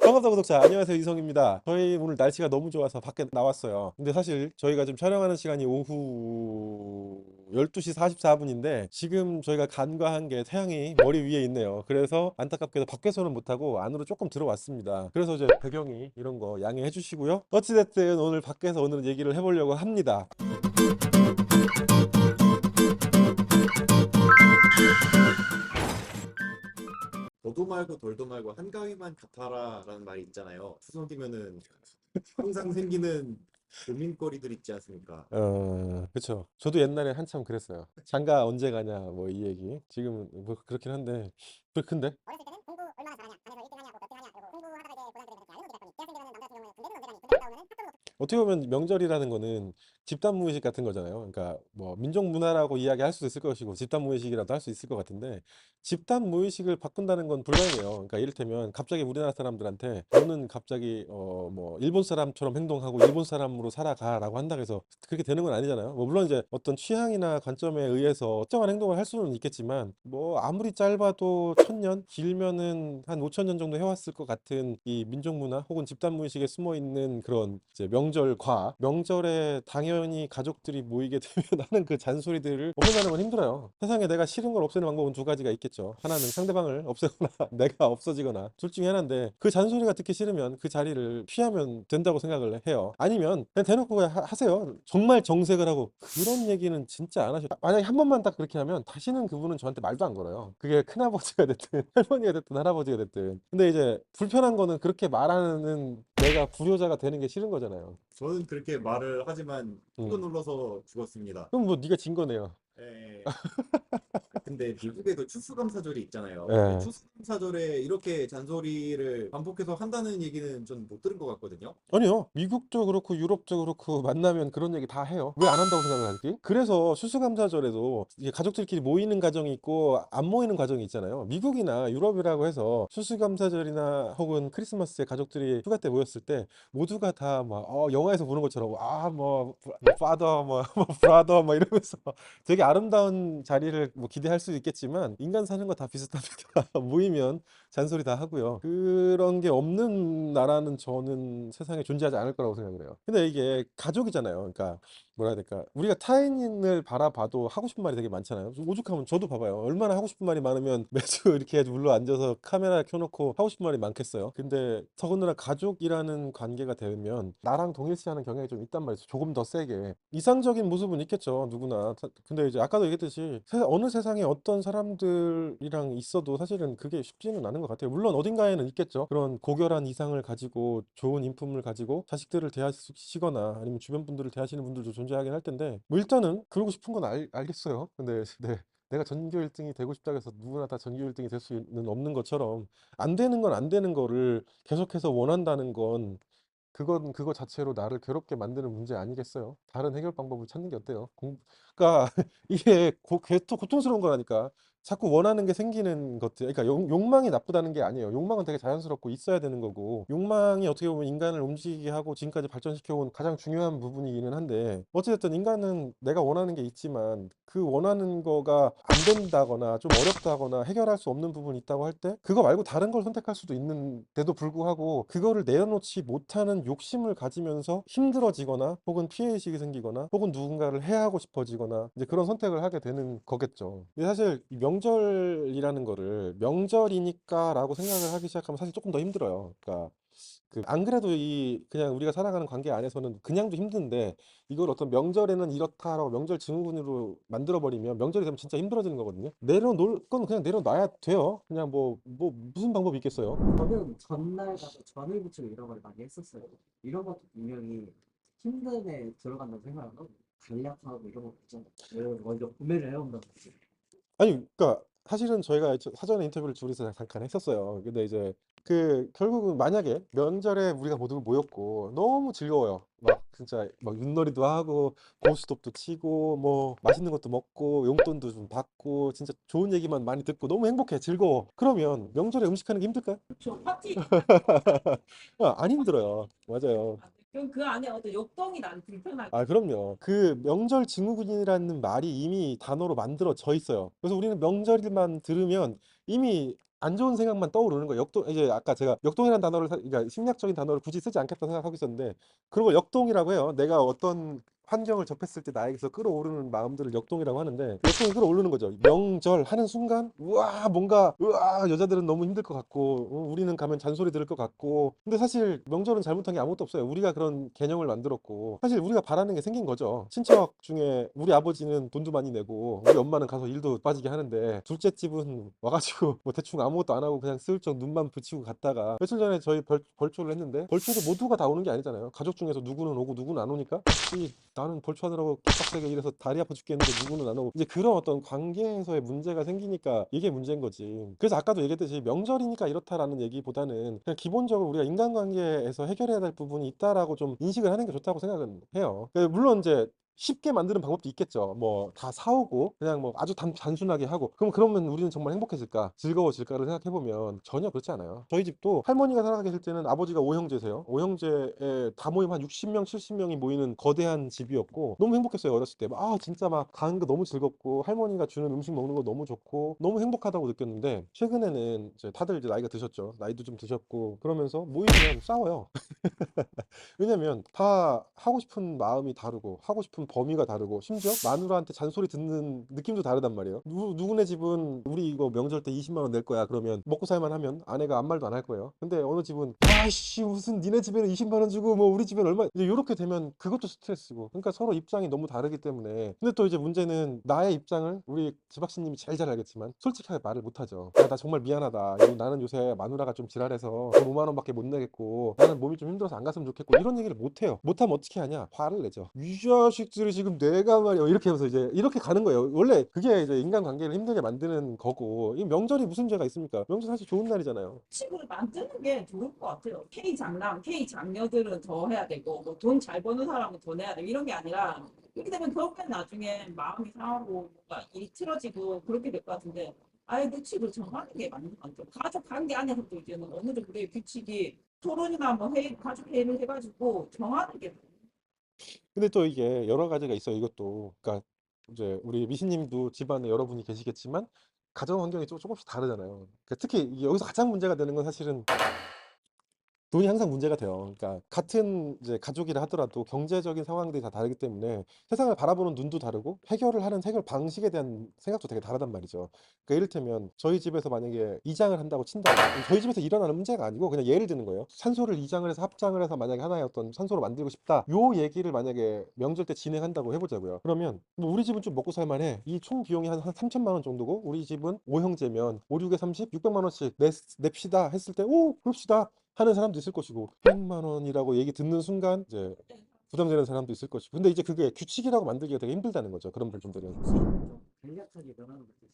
반갑다 구독자, 안녕하세요, 이성입니다. 저희 오늘 날씨가 너무 좋아서 밖에 나왔어요. 근데 사실 저희가 지금 촬영하는 시간이 오후 12시 44분인데 지금 저희가 간과한 게 태양이 머리 위에 있네요. 그래서 안타깝게도 밖에서는 못하고 안으로 조금 들어왔습니다. 그래서 이제 배경이 이런 거 양해해 주시고요. 어찌됐든 오늘 밖에서 오늘은 얘기를 해보려고 합니다. 더도 말고 덜도 말고 한가위만 같아라라는 말이 있잖아요. 추석이면은 항상 생기는 고민거리들 있지 않습니까? 그쵸. 저도 옛날에 한참 그랬어요. 장가 언제 가냐, 뭐 이 얘기. 지금은 뭐 그렇긴 한데, 근데 어렸을 때는 공부 얼마나 잘하냐, 반에서 1등 하냐, 뭐 몇 등 하냐, 그리고 공부하다가 이제 고등학교 되면 대학을 어떻게 갈 거니, 대학생 되면 남자 같은 경우는 군대는 언제 가니, 군대 갔다 오면은 학점은 어떻게 보면 명절이라는 거는 집단 무의식 같은 거잖아요. 그러니까 뭐 민족 문화라고 이야기할 수도 있을 것이고 집단 무의식이라도 할 수 있을 것 같은데 집단 무의식을 바꾼다는 건 불가능해요. 그러니까 이를테면 갑자기 우리나라 사람들한테 너는 갑자기 뭐 일본 사람처럼 행동하고 일본 사람으로 살아가라고 한다고 해서 그렇게 되는 건 아니잖아요. 뭐 물론 이제 어떤 취향이나 관점에 의해서 특정한 행동을 할 수는 있겠지만 뭐 아무리 짧아도 1000년, 길면은 한 5000년 정도 해왔을 것 같은 이 민족 문화 혹은 집단 무의식에 숨어 있는 그런 이제 명절과 명절에 당연히 가족들이 모이게 되면 하는 그 잔소리들을 없애는 건 힘들어요. 세상에 내가 싫은 걸 없애는 방법은 두 가지가 있겠죠. 하나는 상대방을 없애거나 내가 없어지거나 둘 중에 하나인데 그 잔소리가 듣기 싫으면 그 자리를 피하면 된다고 생각을 해요. 아니면 그냥 대놓고 그냥 하세요. 정말 정색을 하고 그런 얘기는 진짜 안 하셔. 만약에 한 번만 딱 그렇게 하면 다시는 그분은 저한테 말도 안 걸어요. 그게 큰아버지가 됐든 할머니가 됐든 할아버지가 됐든. 근데 이제 불편한 거는 그렇게 말하는 내가 불효자가 되는 게 싫은 거잖아요. 저는 그렇게 말을 하지만 꾹 음. 눌러서 죽었습니다. 그럼 뭐 네가 진 거네요. 예. 근데 미국에도 추수감사절이 있잖아요. 근데 예. 추수감사절에 이렇게 잔소리를 반복해서 한다는 얘기는 전 못 들은 것 같거든요. 아니요. 미국도 그렇고 유럽도 그렇고 만나면 그런 얘기 다 해요. 왜 안 한다고 생각을 하지? 그래서 추수감사절에도 이게 가족들끼리 모이는 가정이 있고 안 모이는 가정이 있잖아요. 미국이나 유럽이라고 해서 추수감사절이나 혹은 크리스마스에 가족들이 휴가 때 모였을 때 모두가 다 막 영화에서 보는 것처럼 뭐 파더 뭐 브라더 뭐 이러면서 되게 아름다운 자리를 뭐 기대할 수 있겠지만 인간 사는 거 다 비슷합니다. 모이면 잔소리 다 하고요. 그런 게 없는 나라는 저는 세상에 존재하지 않을 거라고 생각을 해요. 근데 이게 가족이잖아요. 그러니까 뭐라 해야 될까? 우리가 타인을 바라봐도 하고 싶은 말이 되게 많잖아요. 오죽하면 저도 봐봐요. 얼마나 하고 싶은 말이 많으면 매주 이렇게 눌러 앉아서 카메라 켜놓고 하고 싶은 말이 많겠어요. 근데 더군다나 가족이라는 관계가 되면 나랑 동일시하는 경향이 좀 있단 말이죠. 조금 더 세게. 이상적인 모습은 있겠죠. 누구나. 근데 이제 아까도 얘기했듯이 어느 세상에 어떤 사람들이랑 있어도 사실은 그게 쉽지는 않은 것 같아요. 물론 어딘가에는 있겠죠. 그런 고결한 이상을 가지고 좋은 인품을 가지고 자식들을 대하시거나 아니면 주변 분들을 대하시는 분들도 존재하긴 할 텐데 뭐 일단은 그러고 싶은 건 알겠어요. 근데 네. 내가 전교 1등이 되고 싶다고 해서 누구나 다 전교 1등이 될 수는 없는 것처럼 안 되는 건 안 되는 거를 계속해서 원한다는 건 그건 그거 자체로 나를 괴롭게 만드는 문제 아니겠어요? 다른 해결 방법을 찾는 게 어때요? 그러니까 이게 고통스러운 거라니까. 자꾸 원하는 게 생기는 것들. 그러니까 욕망이 나쁘다는 게 아니에요. 욕망은 되게 자연스럽고 있어야 되는 거고. 욕망이 어떻게 보면 인간을 움직이게 하고 지금까지 발전시켜온 가장 중요한 부분이기는 한데 어찌됐든 인간은 내가 원하는 게 있지만 그 원하는 거가 안 된다거나 좀 어렵다거나 해결할 수 없는 부분이 있다고 할 때 그거 말고 다른 걸 선택할 수도 있는데도 불구하고 그거를 내려놓지 못하는 욕심을 가지면서 힘들어지거나 혹은 피해의식이 생기거나 혹은 누군가를 해하고 싶어지거나 이제 그런 선택을 하게 되는 거겠죠. 근데 사실 이 명절이라는 거를 명절이니까 라고 생각을 하기 시작하면 사실 조금 더 힘들어요. 그러니까 안 그래도 이 그냥 우리가 살아가는 관계 안에서는 그냥도 힘든데 이걸 어떤 명절에는 이렇다라고 명절 증후군으로 만들어 버리면 명절이 되면 진짜 힘들어지는 거거든요. 내려놓을 건 그냥 내려놔야 돼요. 그냥 뭐 무슨 방법이 있겠어요. 저는 전날 가서 전을 부치고 이런 걸 많이 했었어요. 이런 것도 분명히 힘듦에 들어간다고 생각하고 간략하고 이런 거 있잖아요. 이걸 먼저 구매를 해온다든지. 아니, 그러니까 사실은 저희가 사전에 인터뷰를 둘이서 잠깐 했었어요. 근데 이제 결국은 만약에 명절에 우리가 모두 모였고 너무 즐거워요. 막 진짜 막 윷놀이도 하고 고스톱도 치고 뭐 맛있는 것도 먹고 용돈도 좀 받고 진짜 좋은 얘기만 많이 듣고 너무 행복해, 즐거워. 그러면 명절에 음식하는 게 힘들까요? 저 파티. 안 힘들어요. 맞아요. 그럼 그 안에 어떤 욕동이 난 불편할 아, 그럼요. 그 명절 증후군이라는 말이 이미 단어로 만들어져 있어요. 그래서 우리는 명절만 들으면 이미 안 좋은 생각만 떠오르는 거예요. 이제 아까 제가 역동이라는 단어를 그러니까 심리학적인 단어를 굳이 쓰지 않겠다 생각하고 있었는데 그런 걸 역동이라고 해요. 내가 어떤 환경을 접했을 때 나에게서 끌어오르는 마음들을 역동이라고 하는데 역동이 끌어오르는 거죠. 명절 하는 순간 우와 뭔가 우와 여자들은 너무 힘들 것 같고 우리는 가면 잔소리 들을 것 같고 근데 사실 명절은 잘못한 게 아무것도 없어요. 우리가 그런 개념을 만들었고 사실 우리가 바라는 게 생긴 거죠. 친척 중에 우리 아버지는 돈도 많이 내고 우리 엄마는 가서 일도 빠지게 하는데 둘째 집은 와가지고 뭐 대충 아무것도 안 하고 그냥 슬쩍 눈만 붙이고 갔다가 며칠 전에 저희 벌초를 했는데 벌초도 모두가 다 오는 게 아니잖아요. 가족 중에서 누구는 오고 누구는 안 오니까 나는 벌초하느라고 개빡세게 일해서 다리 아파 죽겠는데 누구는 안 오고 이제 그런 어떤 관계에서의 문제가 생기니까 이게 문제인 거지. 그래서 아까도 얘기했듯이 명절이니까 이렇다라는 얘기보다는 그냥 기본적으로 우리가 인간관계에서 해결해야 될 부분이 있다라고 좀 인식을 하는 게 좋다고 생각은 해요. 물론 이제 쉽게 만드는 방법도 있겠죠. 뭐 다 사오고 그냥 뭐 아주 단순하게 하고 그러면 우리는 정말 행복해질까 즐거워질까를 생각해 보면 전혀 그렇지 않아요. 저희 집도 할머니가 살아 계실 때는 아버지가 5형제세요. 5형제에 다 모이면 한 60명 70명이 모이는 거대한 집이었고 너무 행복했어요. 어렸을 때 진짜 막 가는 거 너무 즐겁고 할머니가 주는 음식 먹는 거 너무 좋고 너무 행복하다고 느꼈는데 최근에는 이제 다들 이제 나이가 드셨죠. 나이도 좀 드셨고 그러면서 모이면 싸워요. 왜냐면 다 하고 싶은 마음이 다르고 하고 싶은 범위가 다르고 심지어 마누라한테 잔소리 듣는 느낌도 다르단 말이에요. 누구네 집은 우리 이거 명절 때 20만 원 낼 거야 그러면 먹고 살만 하면 아내가 아무 말도 안 할 거예요. 근데 어느 집은 아씨 무슨 니네 집에는 20만 원 주고 뭐 우리 집엔 얼마 이제 이렇게 되면 그것도 스트레스고 그러니까 서로 입장이 너무 다르기 때문에 근데 또 이제 문제는 나의 입장을 우리 지박씨님이 제일 잘 알겠지만 솔직하게 말을 못하죠. 야, 나 정말 미안하다. 나는 요새 마누라가 좀 지랄해서 5만 원밖에 못 내겠고 나는 몸이 좀 힘들어서 안 갔으면 좋겠고 이런 얘기를 못해요. 못하면 어떻게 하냐? 화를 내죠. 이 자식들이 지금 내가 말이야 이렇게 하면서 이제 이렇게 가는 거예요. 원래 그게 이제 인간관계를 힘들게 만드는 거고 이 명절이 무슨 죄가 있습니까? 명절 사실 좋은 날이잖아요. 식으로 만드는 게 좋을 것 같아요. K 장남, K 장녀들은 더 해야 되고 뭐 돈 잘 버는 사람은 더 내야 되고 이런 게 아니라 이렇게 되면 결국엔 나중에 마음이 상하고 뭔가 일이 틀어지고 그렇게 될 것 같은데 아예 규칙을 정하는 게 맞는 것 같아요. 가족 관계 안에서도 이제는 어느 정도의 규칙이 토론이나 뭐 회의, 가족 회의를 해가지고 정하는 게 근데 또 이게 여러 가지가 있어요. 이것도 그러니까 이제 우리 미신님도 집안에 여러분이 계시겠지만 가정 환경이 조금씩 다르잖아요. 그러니까 특히 여기서 가장 문제가 되는 건 사실은 돈이 항상 문제가 돼요. 그러니까 같은 이제 가족이라 하더라도 경제적인 상황들이 다 다르기 때문에 세상을 바라보는 눈도 다르고 해결을 하는 해결 방식에 대한 생각도 되게 다르단 말이죠. 그러니까 이를테면 저희 집에서 만약에 이장을 한다고 친다. 저희 집에서 일어나는 문제가 아니고 그냥 예를 드는 거예요. 산소를 이장을 해서 합장을 해서 만약에 하나의 어떤 산소를 만들고 싶다. 요 얘기를 만약에 명절 때 진행한다고 해보자고요. 그러면 뭐 우리 집은 좀 먹고 살만해. 이 총 비용이 한 3천만 원 정도고 우리 집은 5형제면 5, 6에 30, 600만 원씩 냅시다 했을 때 오 그럽시다. 하는 사람도 있을 것이고 100만 원이라고 얘기 듣는 순간 이제 부담되는 사람도 있을 것이고 근데 이제 그게 규칙이라고 만들기가 되게 힘들다는 거죠. 그런 부분들은 좀 간략하게 변하는 것도 있어요.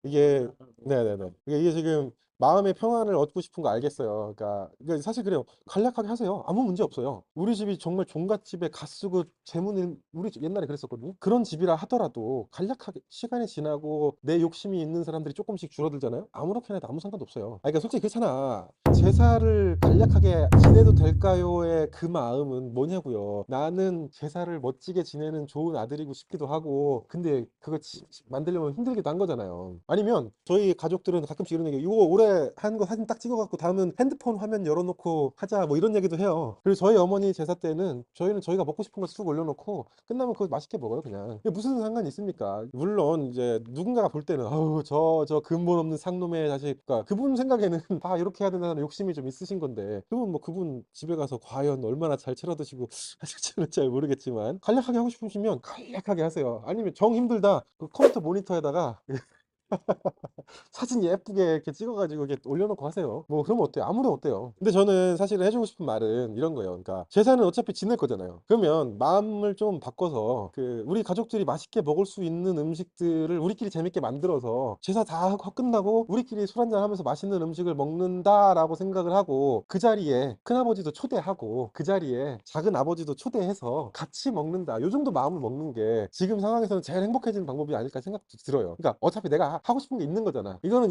이게 간략하고 네네네 이게 지금 마음의 평안을 얻고 싶은 거 알겠어요. 그러니까 이게 사실 그래요. 간략하게 하세요. 아무 문제 없어요. 우리 집이 정말 종갓집에 가 쓰고 재문을 우리 집 옛날에 그랬었거든요. 그런 집이라 하더라도 간략하게 시간이 지나고 내 욕심이 있는 사람들이 조금씩 줄어들잖아요. 아무렇게나 해도 아무 상관도 없어요. 그러니까 솔직히 그렇잖아. 제사를 간략하게 지내도 될까요의 그 마음은 뭐냐고요. 나는 제사를 멋지게 지내는 좋은 아들이고 싶기도 하고 근데 그거 만들려면 힘들기도 한 거잖아요. 아니면 저희 가족들은 가끔씩 이런 얘기 이거 올해 한 거 사진 딱 찍어갖고 다음은 핸드폰 화면 열어놓고 하자 뭐 이런 얘기도 해요. 그리고 저희 어머니 제사 때는 저희가 먹고 싶은 거 쑥 올려놓고 끝나면 그거 맛있게 먹어요 그냥. 이게 무슨 상관이 있습니까? 물론 이제 누군가가 볼 때는 아우 저 근본 없는 상놈의 자식 그러니까 그분 생각에는 다 이렇게 해야 된다는 욕심이 좀 있으신 건데 그분 집에 가서 과연 얼마나 잘 차려 드시고 하실지는 잘 모르겠지만 간략하게 하고 싶으시면 간략하게 하세요. 아니면 정 힘들다 그 컴퓨터 모니터에다가 사진 예쁘게 이렇게 찍어가지고 이렇게 올려놓고 하세요. 뭐 그러면 어때요? 아무래도 어때요? 근데 저는 사실은 해주고 싶은 말은 이런 거예요. 그러니까 제사는 어차피 지낼 거잖아요. 그러면 마음을 좀 바꿔서 그 우리 가족들이 맛있게 먹을 수 있는 음식들을 우리끼리 재밌게 만들어서 제사 다 하고 끝나고 우리끼리 술 한잔 하면서 맛있는 음식을 먹는다라고 생각을 하고 그 자리에 큰아버지도 초대하고 그 자리에 작은 아버지도 초대해서 같이 먹는다. 요 정도 마음을 먹는 게 지금 상황에서는 제일 행복해지는 방법이 아닐까 생각도 들어요. 그러니까 어차피 내가 다 하고 싶은 게 있는 거잖아. 이거는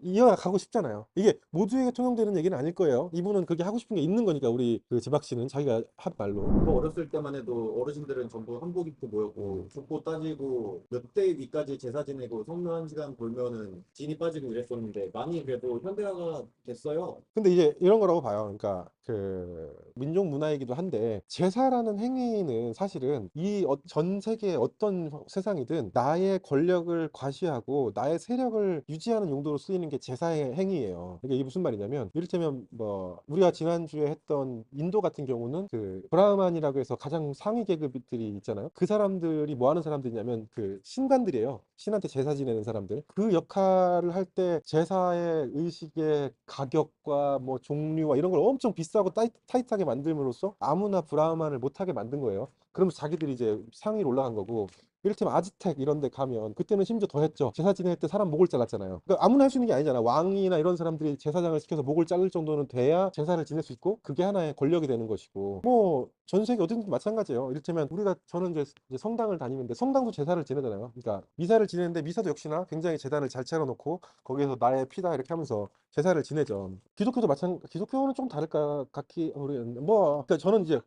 이어가고 싶잖아요. 이게 모두에게 통용되는 얘기는 아닐 거예요. 이분은 그게 하고 싶은 게 있는 거니까 우리 그 지박 씨는 자기가 한 말로. 저 어렸을 때만 해도 어르신들은 전부 한복 입고 모였고 족보 따지고 몇 대 위까지 제사 지내고 성묘 1시간 돌면은 진이 빠지고 이랬었는데 많이 그래도 현대화가 됐어요. 근데 이제 이런 거라고 봐요. 그러니까 그 민족 문화이기도 한데 제사라는 행위는 사실은 이 전 세계의 어떤 세상이든 나의 권력을 과시하고 나의 세력을 유지하는 용도로 쓰이는 게 제사의 행위예요. 그러니까 이게 무슨 말이냐면 이를테면 뭐 우리가 지난주에 했던 인도 같은 경우는 그 브라흐만이라고 해서 가장 상위 계급들이 있잖아요. 그 사람들이 뭐 하는 사람들이냐면 그 신관들이에요. 신한테 제사 지내는 사람들. 그 역할을 할 때 제사의 의식의 가격과 뭐 종류와 이런 걸 엄청 비싸고 타이트하게 만듦으로써 아무나 브라흐만을 못하게 만든 거예요. 그러면서 자기들이 이제 상위로 올라간 거고, 이를테면 아즈텍 이런 데 가면 그때는 심지어 더 했죠. 제사 지낼 때 사람 목을 잘랐잖아요. 그러니까 아무나 할 수 있는 게 아니잖아. 왕이나 이런 사람들이 제사장을 시켜서 목을 자를 정도는 돼야 제사를 지낼 수 있고 그게 하나의 권력이 되는 것이고, 뭐 전 세계 어딘지 마찬가지예요. 이를테면 저는 이제 성당을 다니는데 성당도 제사를 지내잖아요. 그러니까 미사를 지내는데 미사도 역시나 굉장히 제단을 잘 차려놓고 거기에서 나의 피다 이렇게 하면서 제사를 지내죠. 기독교는 좀 다를까 각기 모르겠는데, 뭐 그러니까 저는 이제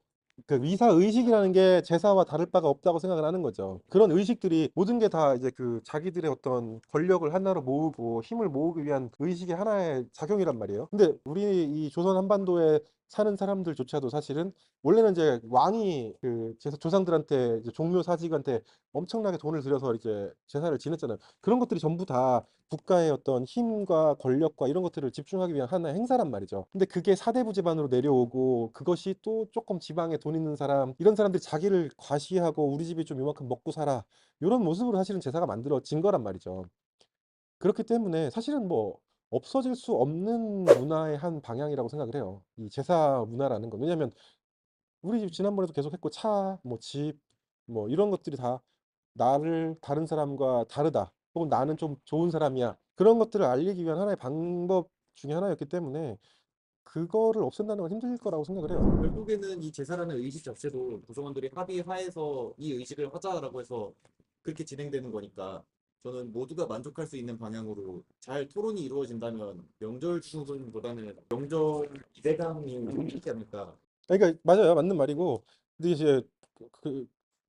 그 미사 의식이라는 게 제사와 다를 바가 없다고 생각을 하는 거죠. 그런 의식들이 모든 게 다 이제 그 자기들의 어떤 권력을 하나로 모으고 힘을 모으기 위한 의식의 하나의 작용이란 말이에요. 근데 우리 이 조선 한반도에 사는 사람들조차도 사실은 원래는 이제 왕이 그 조상들한테 이제 종묘 사직한테 엄청나게 돈을 들여서 이제 제사를 지냈잖아요. 그런 것들이 전부 다 국가의 어떤 힘과 권력과 이런 것들을 집중하기 위한 하나의 행사란 말이죠. 근데 그게 사대부 집안으로 내려오고 그것이 또 조금 지방에 돈 있는 사람, 이런 사람들이 자기를 과시하고 우리 집이 좀 이만큼 먹고 살아, 이런 모습으로 사실은 제사가 만들어진 거란 말이죠. 그렇기 때문에 사실은 뭐 없어질 수 없는 문화의 한 방향이라고 생각을 해요. 이 제사 문화라는 건. 왜냐면 우리 집 지난번에도 계속 했고 차, 뭐 집, 뭐 이런 것들이 다 나를 다른 사람과 다르다, 혹은 나는 좀 좋은 사람이야, 그런 것들을 알리기 위한 하나의 방법 중에 하나였기 때문에 그거를 없앤다는 건 힘들 거라고 생각을 해요. 결국에는 이 제사라는 의식 자체도 구성원들이 합의하에서 이 의식을 하자라고 해서 그렇게 진행되는 거니까 저는 모두가 만족할 수 있는 방향으로 잘 토론이 이루어진다면 명절 추석보다는 명절 기대감이 있지 않을까. 그러니까 맞아요, 맞는 말이고. 근데 이제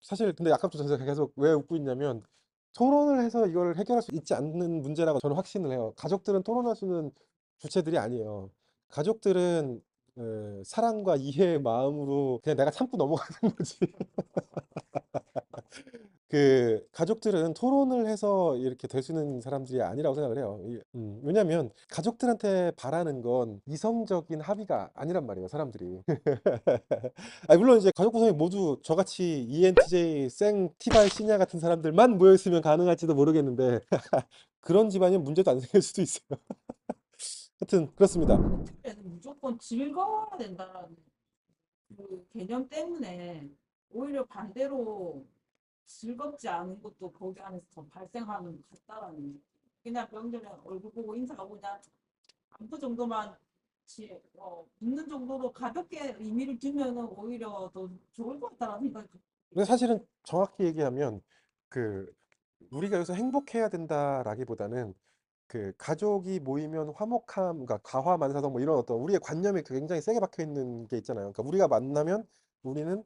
사실 근데 아까부터 제가 계속 왜 웃고 있냐면 토론을 해서 이걸 해결할 수 있지 않는 문제라고 저는 확신을 해요. 가족들은 토론할 수 있는 주체들이 아니에요. 가족들은 사랑과 이해의 마음으로 그냥 내가 참고 넘어가는 거지. 그 가족들은 토론을 해서 이렇게 될 수 있는 사람들이 아니라고 생각을 해요. 왜냐면 가족들한테 바라는 건 이성적인 합의가 아니란 말이에요, 사람들이. 아, 물론 이제 가족 구성이 모두 저같이 ENTJ 생 티발 시냐 같은 사람들만 모여 있으면 가능할지도 모르겠는데 그런 집안이면 문제도 안 생길 수도 있어요. 하여튼 그렇습니다. 그래서 무조건 즐거워야 된다는 그 개념 때문에 오히려 반대로 즐겁지 않은 것도 거기 안에서 더 발생하는 것 같다라는 거죠. 그냥 명절에 얼굴 보고 인사하고 그냥 안부 정도만 묻는 정도로 가볍게 의미를 두면은 오히려 더 좋을 것 같다라는 생각이 들어요. 근데 사실은 정확히 얘기하면 그 우리가 여기서 행복해야 된다라기보다는 그 가족이 모이면 화목함, 그러니까 가화만사성 뭐 이런 어떤 우리의 관념이 굉장히 세게 박혀 있는 게 있잖아요. 그러니까 우리가 만나면 우리는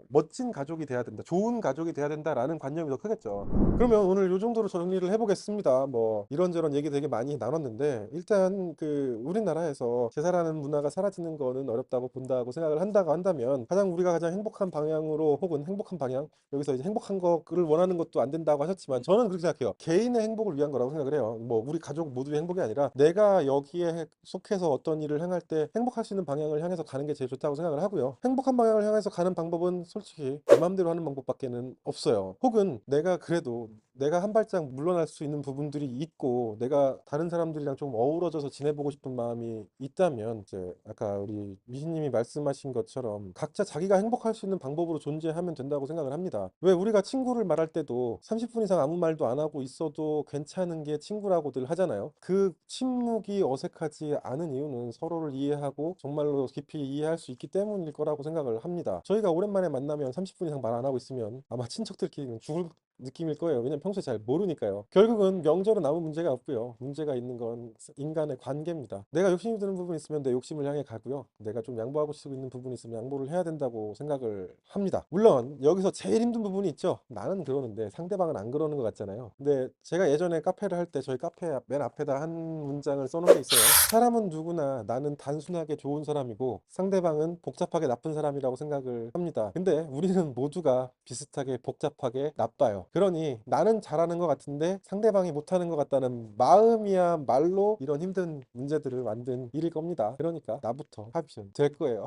멋진 가족이 돼야 된다, 좋은 가족이 돼야 된다라는 관념이 더 크겠죠. 그러면 오늘 요 정도로 정리를 해보겠습니다. 뭐 이런저런 얘기 되게 많이 나눴는데, 일단 그 우리나라에서 제사라는 문화가 사라지는 거는 어렵다고 본다고 생각을 한다면 가장 우리가 가장 행복한 방향으로, 혹은 행복한 방향, 여기서 이제 행복한 거를 원하는 것도 안 된다고 하셨지만 저는 그렇게 생각해요. 개인의 행복을 위한 거라고 생각을 해요. 뭐 우리 가족 모두의 행복이 아니라 내가 여기에 속해서 어떤 일을 행할 때 행복할 수 있는 방향을 향해서 가는 게 제일 좋다고 생각을 하고요. 행복한 방향을 향해서 가는 방법은 솔직히 내 마음대로 하는 방법밖에는 없어요. 혹은 내가 그래도 내가 한 발짝 물러날 수 있는 부분들이 있고 내가 다른 사람들이랑 좀 어우러져서 지내보고 싶은 마음이 있다면, 이제 아까 우리 미희님이 말씀하신 것처럼 각자 자기가 행복할 수 있는 방법으로 존재하면 된다고 생각을 합니다. 왜 우리가 친구를 말할 때도 30분 이상 아무 말도 안 하고 있어도 괜찮은 게 친구라고들 하잖아요. 그 침묵이 어색하지 않은 이유는 서로를 이해하고 정말로 깊이 이해할 수 있기 때문일 거라고 생각을 합니다. 저희가 오랜만에 만나면 30분 이상 말 안 하고 있으면 아마 친척들끼리는 죽을 느낌일 거예요. 왜냐면 평소에 잘 모르니까요. 결국은 명절은 아무 문제가 없고요. 문제가 있는 건 인간의 관계입니다. 내가 욕심이 드는 부분이 있으면 내 욕심을 향해 가고요. 내가 좀 양보하고 싶고 있는 부분이 있으면 양보를 해야 된다고 생각을 합니다. 물론 여기서 제일 힘든 부분이 있죠. 나는 그러는데 상대방은 안 그러는 것 같잖아요. 근데 제가 예전에 카페를 할 때 저희 카페 맨 앞에다 한 문장을 써놓은 게 있어요. 사람은 누구나 나는 단순하게 좋은 사람이고 상대방은 복잡하게 나쁜 사람이라고 생각을 합니다. 근데 우리는 모두가 비슷하게 복잡하게 나빠요. 그러니 나는 잘하는 것 같은데 상대방이 못하는 것 같다는 마음이야말로 이런 힘든 문제들을 만든 일일 겁니다. 그러니까 나부터 합의는 될 거예요.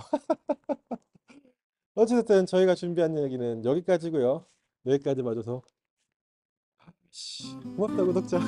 어쨌든 저희가 준비한 얘기는 여기까지고요. 여기까지 봐줘서 고맙다 구독자.